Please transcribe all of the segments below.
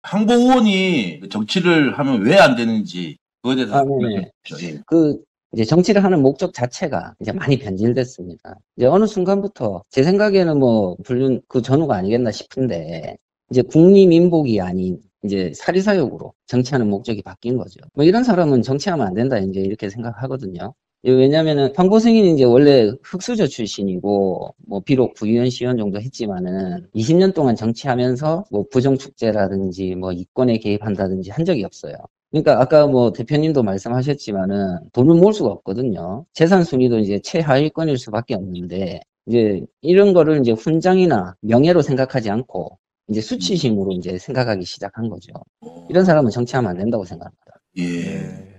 황보 의원이 정치를 하면 왜 안 되는지 그거에 대해서 네네. 말씀해 주십시오. 이제 정치를 하는 목적 자체가 이제 많이 변질됐습니다. 이제 어느 순간부터 제 생각에는 뭐 불륜 그 전후가 아니겠나 싶은데 이제 국리민복이 아닌 이제 사리사욕으로 정치하는 목적이 바뀐 거죠. 뭐 이런 사람은 정치하면 안 된다 이제 이렇게 생각하거든요. 왜냐면은 황보승인이 이제 원래 흑수저 출신이고 뭐 비록 구의원 시의원 정도 했지만은 20년 동안 정치하면서 뭐 부정축제라든지 뭐 이권에 개입한다든지 한 적이 없어요. 그러니까 아까 뭐 대표님도 말씀하셨지만은 돈을 모을 수가 없거든요. 재산 순위도 이제 최하위권일 수밖에 없는데 이제 이런 거를 이제 훈장이나 명예로 생각하지 않고 이제 수치심으로 이제 생각하기 시작한 거죠. 이런 사람은 정치하면 안 된다고 생각합니다. 예. 네.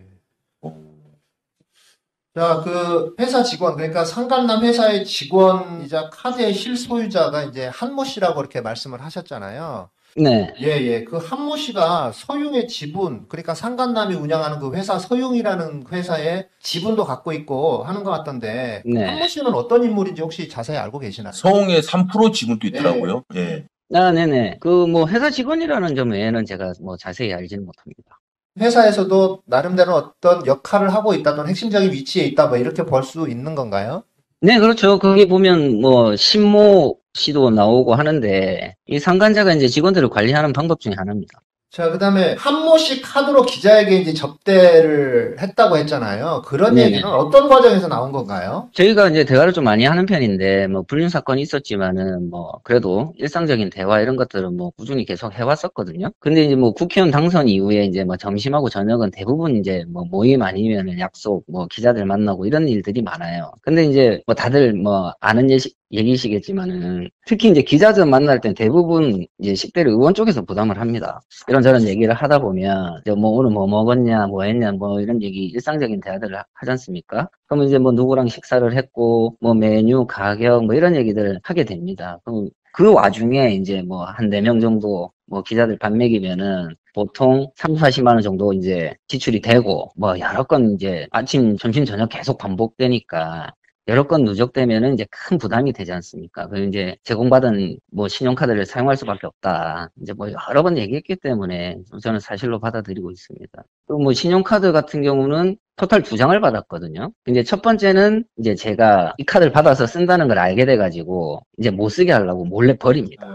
자, 그 회사 직원, 그러니까 상간남 회사의 직원이자 카드의 실소유자가 이제 한모 씨라고 이렇게 말씀을 하셨잖아요. 네. 예, 예. 그 한모 씨가 서융의 지분, 그러니까 상간남이 운영하는 그 회사 서융이라는 회사의 지분도 갖고 있고 하는 것 같던데, 그 네. 한모 씨는 어떤 인물인지 혹시 자세히 알고 계시나요? 서홍의 3% 지분도 있더라고요. 예. 네네. 그 뭐 회사 직원이라는 점 외에는 제가 뭐 자세히 알지는 못합니다. 회사에서도 나름대로 어떤 역할을 하고 있다 또는 핵심적인 위치에 있다 뭐 이렇게 볼 수 있는 건가요? 네, 그렇죠. 거기 보면 뭐 신모 씨도 나오고 하는데 이 상간자가 이제 직원들을 관리하는 방법 중에 하나입니다. 자, 그다음에 한모 씨 카드로 기자에게 이제 접대를 했다고 했잖아요. 그런 네네. 얘기는 어떤 과정에서 나온 건가요? 저희가 이제 대화를 좀 많이 하는 편인데 뭐 불륜 사건이 있었지만은 뭐 그래도 일상적인 대화 이런 것들은 뭐 꾸준히 계속 해왔었거든요. 근데 이제 뭐 국회의원 당선 이후에 이제 뭐 점심하고 저녁은 대부분 이제 뭐 모임 아니면은 약속 뭐 기자들 만나고 이런 일들이 많아요. 근데 이제 뭐 다들 뭐 아는 얘기시겠지만은 특히 이제 기자들 만날 땐 대부분 이제 식대를 의원 쪽에서 부담을 합니다. 이런저런 얘기를 하다 보면 이제 뭐 오늘 뭐 먹었냐 뭐 했냐 뭐 이런 얘기 일상적인 대화들을 하지 않습니까? 그러면 이제 뭐 누구랑 식사를 했고 뭐 메뉴 가격 뭐 이런 얘기들을 하게 됩니다. 그럼 그 와중에 이제 뭐 한 4명 정도 뭐 기자들 밥 먹이면은 보통 3, 40만 원 정도 이제 지출이 되고 뭐 여러 건 이제 아침, 점심, 저녁 계속 반복되니까 여러 건 누적되면은 이제 큰 부담이 되지 않습니까? 그 이제 제공받은 뭐 신용카드를 사용할 수밖에 없다. 이제 뭐 여러 번 얘기했기 때문에 저는 사실로 받아들이고 있습니다. 그리고 뭐 신용카드 같은 경우는 토탈 2장을 받았거든요. 이제 첫 번째는 이제 제가 이 카드를 받아서 쓴다는 걸 알게 돼가지고 이제 못 쓰게 하려고 몰래 버립니다.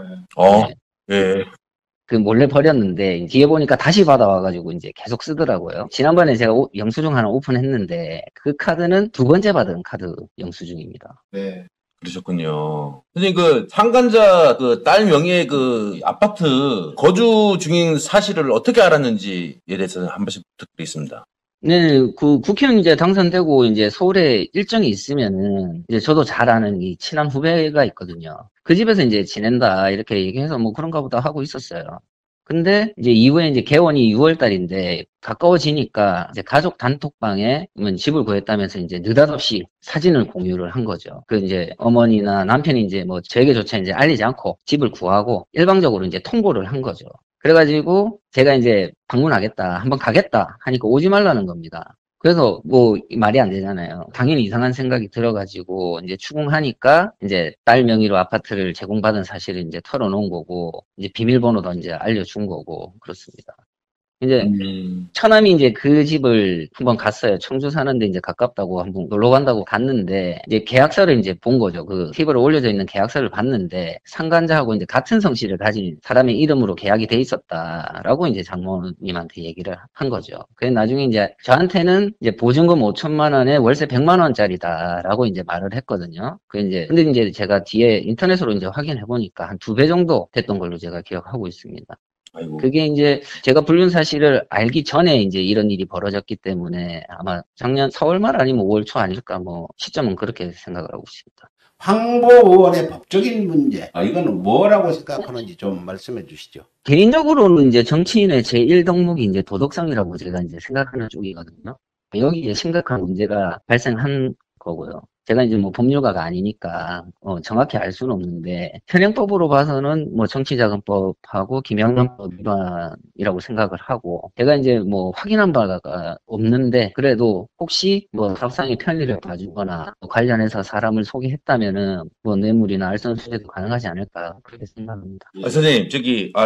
네. 예. 그 몰래 버렸는데 뒤에 보니까 다시 받아와가지고 이제 계속 쓰더라고요. 지난번에 제가 영수증 하나 오픈했는데 그 카드는 2번째 받은 카드 영수증입니다. 네. 그러셨군요. 선생님, 그 상간자 그 딸 명의의 그 아파트 거주 중인 사실을 어떻게 알았는지에 대해서 한 번씩 부탁드리겠습니다. 네, 그 국회의원 이제 당선되고 이제 서울에 일정이 있으면은 이제 저도 잘 아는 이 친한 후배가 있거든요. 그 집에서 이제 지낸다 이렇게 얘기해서 뭐 그런가 보다 하고 있었어요. 근데 이제 이후에 이제 개원이 6월 달인데 가까워지니까 이제 가족 단톡방에 집을 구했다면서 이제 느닷없이 사진을 공유를 한 거죠. 그 이제 어머니나 남편이 이제 뭐 저에게조차 이제 알리지 않고 집을 구하고 일방적으로 이제 통보를 한 거죠. 그래가지고 제가 이제 방문하겠다, 한번 가겠다 하니까 오지 말라는 겁니다. 그래서 뭐 말이 안 되잖아요. 당연히 이상한 생각이 들어가지고 이제 추궁하니까 이제 딸 명의로 아파트를 제공받은 사실을 이제 털어놓은 거고 이제 비밀번호도 이제 알려준 거고 그렇습니다. 이제 처남이 이제 그 집을 한번 갔어요. 청주 사는데 이제 가깝다고 한번 놀러 간다고 갔는데 이제 계약서를 이제 본 거죠. 그 팁으로 올려져 있는 계약서를 봤는데 상간자하고 이제 같은 성씨를 가진 사람의 이름으로 계약이 돼 있었다라고 이제 장모님한테 얘기를 한 거죠. 그래서 나중에 이제 저한테는 이제 보증금 5천만 원에 월세 100만 원짜리다라고 이제 말을 했거든요. 그 이제 근데 이제 제가 뒤에 인터넷으로 이제 확인해 보니까 한 2배 정도 됐던 걸로 제가 기억하고 있습니다. 아이고. 그게 이제 제가 불륜 사실을 알기 전에 이제 이런 일이 벌어졌기 때문에 아마 작년 4월 말 아니면 5월 초 아닐까 뭐 시점은 그렇게 생각을 하고 있습니다. 황보 의원의 법적인 문제, 이거는 뭐라고 생각하는지 좀 말씀해 주시죠. 개인적으로는 이제 정치인의 제1덕목이 이제 도덕성이라고 제가 이제 생각하는 쪽이거든요. 여기에 심각한 문제가 발생한 거고요. 제가 이제 뭐 법률가가 아니니까 정확히 알 수는 없는데 현행법으로 봐서는 뭐 정치자금법하고 김영란법 위반이라고 생각을 하고 제가 이제 뭐 확인한 바가 없는데 그래도 혹시 뭐 사업상의 편의를 봐주거나 뭐 관련해서 사람을 소개했다면은 뭐 뇌물이나 알선수재도 가능하지 않을까 그렇게 생각합니다. 선생님,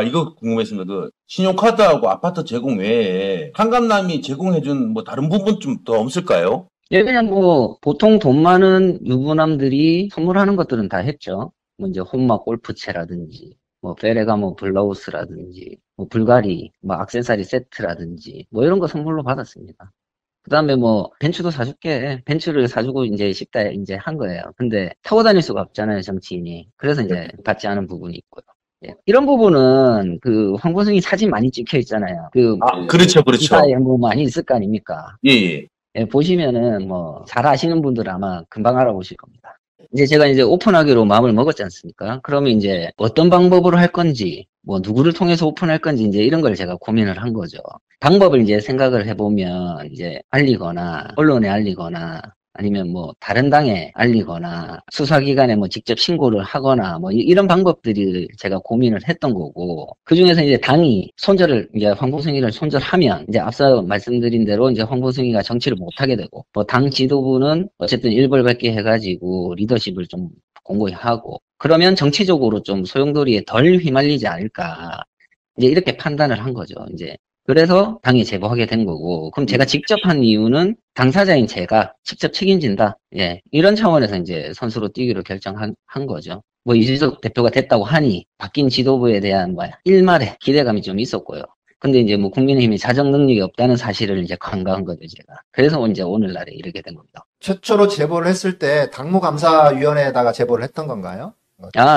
이거 궁금했습니다. 그, 신용카드하고 아파트 제공 외에, 한강남이 제공해준 뭐 다른 부분 좀 더 없을까요? 예, 그냥 뭐 보통 돈 많은 유부남들이 선물하는 것들은 다 했죠. 뭐 이제 혼마 골프채라든지 뭐 페레가모 블라우스라든지 뭐 불가리 뭐 액세서리 세트라든지 뭐 이런 거 선물로 받았습니다. 그다음에 뭐 벤츠도 사줄게. 벤츠를 사주고 이제 싶다 이제 한 거예요. 근데 타고 다닐 수가 없잖아요, 정치인이. 그래서 이제 받지 않은 부분이 있고요. 예. 이런 부분은 그 황보승이 사진 많이 찍혀 있잖아요. 그렇죠, 그렇죠. 기사에 뭐 많이 있을 거 아닙니까? 예, 예. 예, 보시면은 뭐 잘 아시는 분들 아마 금방 알아보실 겁니다. 이제 제가 이제 오픈하기로 마음을 먹었지 않습니까? 그러면 이제 어떤 방법으로 할 건지, 뭐 누구를 통해서 오픈할 건지 이제 이런 걸 제가 고민을 한 거죠. 방법을 이제 생각을 해보면 이제 알리거나 언론에 알리거나 아니면 뭐 다른 당에 알리거나 수사기관에 뭐 직접 신고를 하거나 뭐 이런 방법들이 제가 고민을 했던 거고 그 중에서 이제 당이 이제 황보승이를 손절하면 이제 앞서 말씀드린 대로 이제 황보승이가 정치를 못하게 되고 뭐 당 지도부는 어쨌든 일벌백계 해가지고 리더십을 좀 공고히 하고 그러면 정치적으로 좀 소용돌이에 덜 휘말리지 않을까 이제 이렇게 판단을 한 거죠. 이제 그래서 당에 제보하게 된 거고, 그럼 제가 직접 한 이유는 당사자인 제가 직접 책임진다. 예. 이런 차원에서 이제 선수로 뛰기로 결정한 거죠. 뭐 이준석 대표가 됐다고 하니 바뀐 지도부에 대한 일말의 기대감이 좀 있었고요. 근데 이제 뭐 국민의힘이 자정 능력이 없다는 사실을 이제 간과한 거죠, 제가. 그래서 이제 오늘날에 이르게 된 겁니다. 최초로 제보를 했을 때 당무감사위원회에다가 제보를 했던 건가요?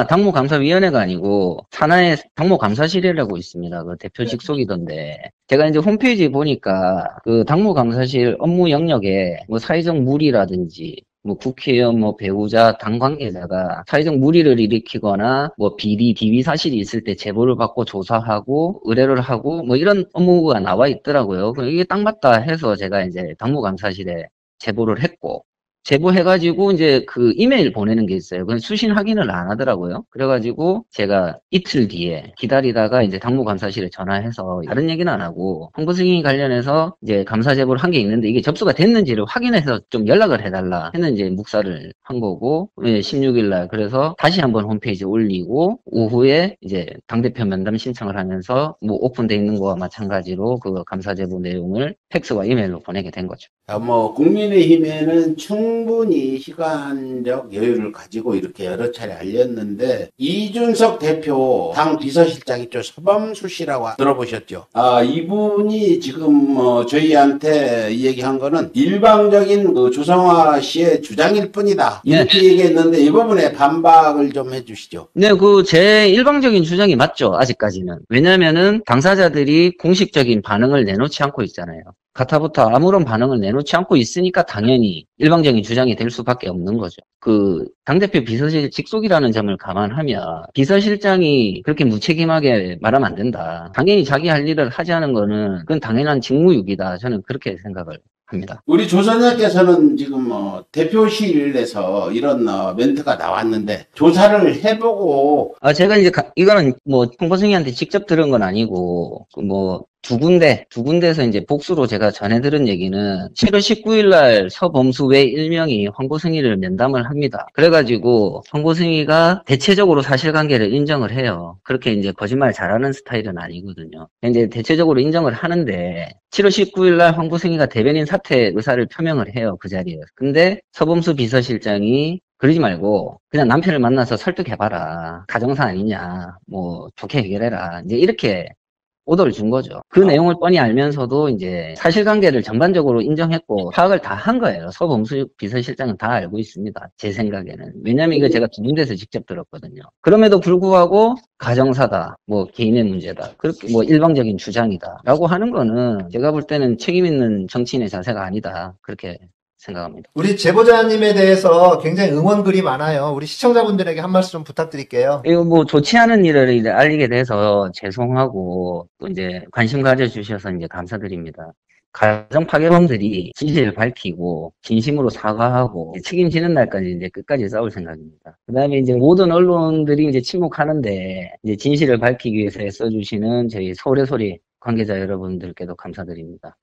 당무감사위원회가 아니고 산하에 당무감사실이라고 있습니다. 그 대표 직속이던데 제가 이제 홈페이지 보니까 그 당무감사실 업무 영역에 뭐 사회적 무리라든지 뭐 국회의원, 뭐 배우자, 당 관계자가 사회적 무리를 일으키거나 뭐 비리, 비위 사실이 있을 때 제보를 받고 조사하고 의뢰를 하고 뭐 이런 업무가 나와 있더라고요. 이게 딱 맞다 해서 제가 이제 당무감사실에 제보를 했고 제보해가지고 이제 그 이메일 보내는 게 있어요. 그건 수신 확인을 안 하더라고요. 그래가지고 제가 이틀 뒤에 기다리다가 이제 당무감사실에 전화해서 다른 얘기는 안 하고 홍보승인 관련해서 이제 감사 제보를 한 게 있는데 이게 접수가 됐는지를 확인해서 좀 연락을 해달라 했는지 묵사를 한 거고 16일 날 그래서 다시 한번 홈페이지에 올리고 오후에 이제 당대표 면담 신청을 하면서 뭐 오픈돼 있는 거와 마찬가지로 그 감사 제보 내용을 팩스와 이메일로 보내게 된 거죠. 뭐 국민의힘에는 충분히 시간적 여유를 가지고 이렇게 여러 차례 알렸는데 이준석 대표 당 비서실장 있죠. 서범수 씨라고 들어보셨죠? 이분이 지금 저희한테 얘기한 거는 일방적인 그 조성화 씨의 주장일 뿐이다. 이렇게 얘기했는데 이 부분에 반박을 좀 해주시죠. 네, 제 일방적인 주장이 맞죠. 아직까지는. 왜냐면은 당사자들이 공식적인 반응을 내놓지 않고 있잖아요. 가타부터 아무런 반응을 내놓지 않고 있으니까 당연히 일방적인 주장이 될 수밖에 없는 거죠. 당대표 비서실 직속이라는 점을 감안하면 비서실장이 그렇게 무책임하게 말하면 안 된다. 당연히 자기 할 일을 하지 않은 거는 그건 당연한 직무유기다. 저는 그렇게 생각을 합니다. 우리 조선야께서는 지금 대표실에서 이런 멘트가 나왔는데 조사를 해보고 제가 이제 이거는 뭐 홍보승이한테 직접 들은 건 아니고 두 군데에서 이제 복수로 제가 전해 들은 얘기는 7월 19일 날 서범수 외 일명이 황보승이를 면담을 합니다. 그래가지고 황보승이가 대체적으로 사실관계를 인정을 해요. 그렇게 이제 거짓말 잘하는 스타일은 아니거든요. 이제 대체적으로 인정을 하는데 7월 19일 날 황보승이가 대변인 사퇴 의사를 표명을 해요. 그 자리에서. 근데 서범수 비서실장이 그러지 말고 그냥 남편을 만나서 설득해봐라. 가정사 아니냐. 뭐 좋게 해결해라. 이제 이렇게 오더를 준 거죠. 그 내용을 뻔히 알면서도 이제 사실관계를 전반적으로 인정했고 파악을 다 한 거예요. 서범수 비서실장은 다 알고 있습니다. 제 생각에는. 왜냐면 이거 제가 두 군데서 직접 들었거든요. 그럼에도 불구하고 가정사다, 뭐 개인의 문제다, 그렇게 뭐 일방적인 주장이다 라고 하는 거는 제가 볼 때는 책임 있는 정치인의 자세가 아니다. 그렇게 생각합니다. 우리 제보자님에 대해서 굉장히 응원글이 많아요. 우리 시청자분들에게 한 말씀 좀 부탁드릴게요. 이거 뭐 좋지 않은 일을 이제 알리게 돼서 죄송하고 또 이제 관심 가져주셔서 이제 감사드립니다. 가정 파괴범들이 진실을 밝히고 진심으로 사과하고 책임지는 날까지 이제 끝까지 싸울 생각입니다. 그다음에 이제 모든 언론들이 이제 침묵하는데 이제 진실을 밝히기 위해서 애써주시는 저희 서울의 소리 관계자 여러분들께도 감사드립니다.